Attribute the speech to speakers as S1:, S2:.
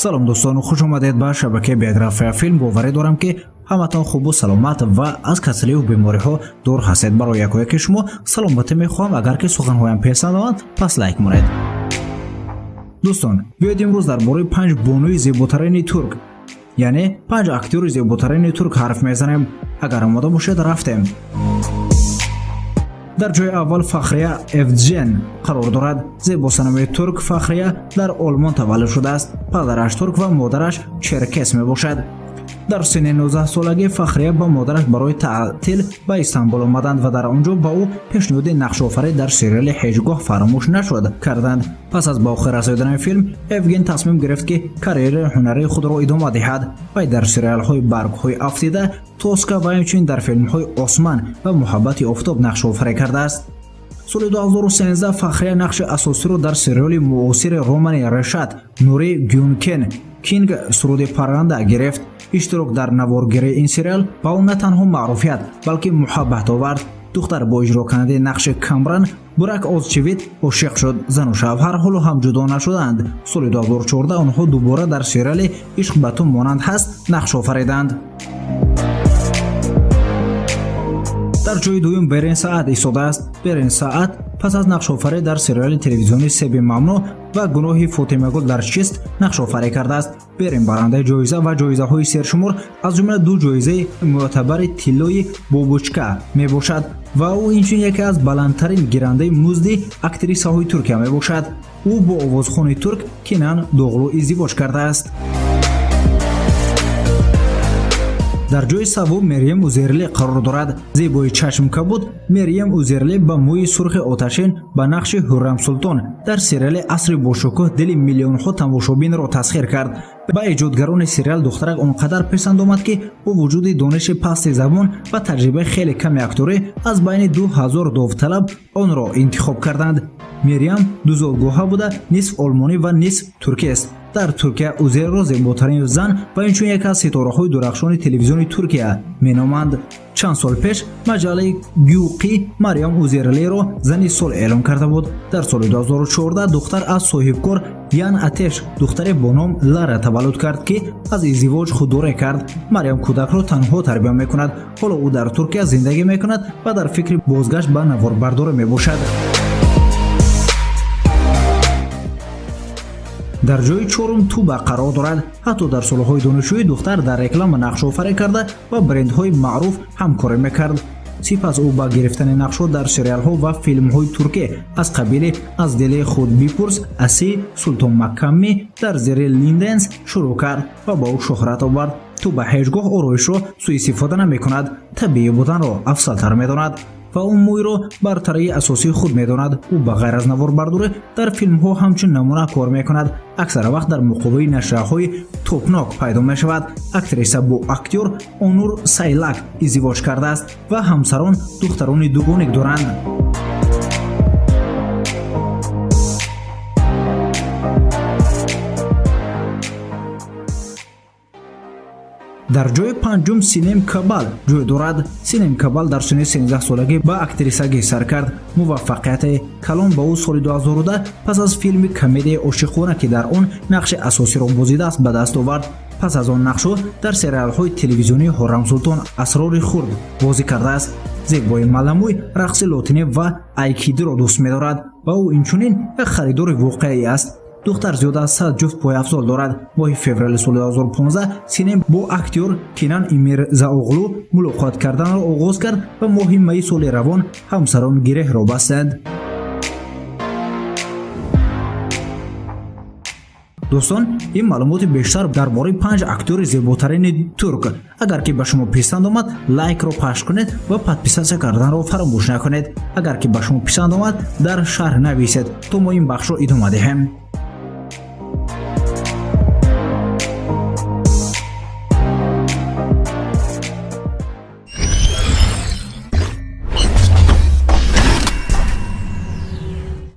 S1: салом дӯстон, хуш омадед ба шабакаи биография филм. боварӣ дорам ки ҳаматон хубу саломат ва аз касаливу бемориҳо дур ҳастед. барои якояки шумо саломатӣ мехоҳам. агар ки суханҳоям писанд омад, пас лайк монед. дӯстон, биёед имрӯз дар бораи 5 бонуи зеботарини турк, яъне 5 актёри зеботарини турк ҳарф мезанем. агар омода бошед, рафтем. дар ҷои аввал Фахрия Евджен қарор дорад. зебосанамои турк Фахрия дар Олмон таваллуд шудааст. падараш турк ва модараш черкес мебошад. дар синни 19 солагӣ Фахрия ба модараш барои таътил ба Истанбул омаданд ва дар он ҷо ба ӯ пешниҳоди нақшофарӣ дар сериали ҳеҷ гоҳ фаромӯш нашуд карданд. пас аз ба охир расонидани филм, Евген тасмим гирифт ки карьераи ҳунарии худро идома диҳад. вай дар сериалҳои Баргҳои Афтида, Тоска ва ҳамчунин дар филмҳои Осман ва Муҳаббати офтоб нақшофарӣ кардааст. соли 2013 Фахрия нақши асосиро дар сериали муосири Романи Решат Нури Гюнкен Кинг суруди парранда гирифт. иштирок дар наворгирии ин сериал ба он на танҳо маъруфият, балки муҳаббат овард. духтар бо иҷрокарандаи нақши Камран Бурак Озчивит ошиқ шуд. зану шавҳар ҳоло ҳам ҷудо нашуданд. соли 2014 онҳо дубора дар сериали Ишқ ба ту монанд ҳаст нақш офариданд. дар ҷои дуюм Берин Саат истодааст. Берин Саат пас аз нақшофарӣ дар сериали телевизионӣ Себи мамнӯъ ва гуноҳи Фотимагул дар чист нақшофарӣ кардааст. Берин барандаи ҷоиза ва ҷоизаҳои сершумор, аз ҷумла 2 ҷоизаи мӯътабари тиллои Бобучка мебошад ва ӯ инчунин яке аз баландтарин гирандаи музди актрисаҳои Туркия мебошад. ӯ бо овозхони турк Кинан Доғлу издивоҷ кардааст. дар ҷои саввум Мерием Узерли қарор дорад. зебои чашм кабуд Мерием Узерли ба мӯи сурхи оташин ба нақши Ҳуррам Султон дар сериали Асри бошукӯҳ дили миллионҳо тамошобинро тасхир кард. ба эҷодгарони сериал духтарак он қадар писанд омад ки бо вуҷуди дониши пасти забон ва таҷрибаи хеле ками акторӣ аз байни 2000 довталаб онро интихоб карданд. Мерием дузолгоҳа буда нисф олмонӣ ва нисф туркист. дар Туркия Узерро зеботарин зан ва инчунин яке аз ситораҳои дурахшони телевизиони Туркия меноманд. чанд сол пеш маҷаллаи Гюқӣ Марьям Узерлиро зани сол эълон карда буд. дар соли 2014 духтар аз соҳибкор Ян Атеш духтаре бо ном Лара таваллуд кард, ки аз издивоҷ худдорӣ кард. Марьям кӯдакро танҳо тарбия мекунад. ҳоло ӯ дар Туркия зиндагӣ мекунад ва дар фикри бозгашт ба наворбардорӣ мебошад. дар ҷои чорум Туба қарор дорад. ҳатто дар солҳои донишҷӯӣ духтар дар реклама нақшофарӣ карда ба брендҳои маъруф ҳамкорӣ мекард. сипас ӯ ба гирифтани нақшҳо дар сериалҳо ва филмҳои туркӣ аз қабили аз дили худ бипурс, Аси, Султон Маккамми, дар зери Линденс шурӯъ кард ва ба ӯ шӯҳрат овард. Туба ҳеҷ гоҳ ороишро суистифода намекунад, табиӣ буданро афзалтар медонад ва он мӯйро бартарии асосии худ медонад. ӯ ба ғайр аз наворбардорӣ дар филмҳо ҳамчун намуна кор мекунад. аксара вақт дар муқобили нашраҳои топнок пайдо мешавад. актриса бо актёр Онур Сайлак издивоҷ кардааст ва ҳамсарон духтарони дугоник доранд. дар ҷои панҷум Синем Кабал ҷой дорад. Синем Кабал дар синни 13 солагӣ ба актрисагӣ сар кард. муваффақияти калон ба ӯ соли 2010 пас аз филми комедияи Ошиқона, ки дар он нақши асосиро бозидааст, ба даст овард. пас аз он нақшҳо дар сериалҳои телевизионии Ҳуррам Султон Асрори Хурд бозӣ кардааст. зебои маламӯй рақси лотинӣ ва айкидиро дӯст медорад ва ӯ инчунин як харидори воқеӣ аст. духтар зиёда аз 100 ҷуфт пойафзол дорад. моҳи феврали соли 2015 Синем бо актёр Кинан Имирзаоғлу мулоқот карданро оғоз кард ва моҳи майи соли равон ҳамсарон гиреҳро бастанд. дӯстон, ин маълумоти бештар дар бораи 5 актёри зеботарини турк. агар ки ба шумо писанд омад, лайкро пахш кунед ва подписатсия карданро фаромӯш накунед. агар ки ба шумо писанд омад, дар шарҳ нависед то мо ин бахшро идома диҳем.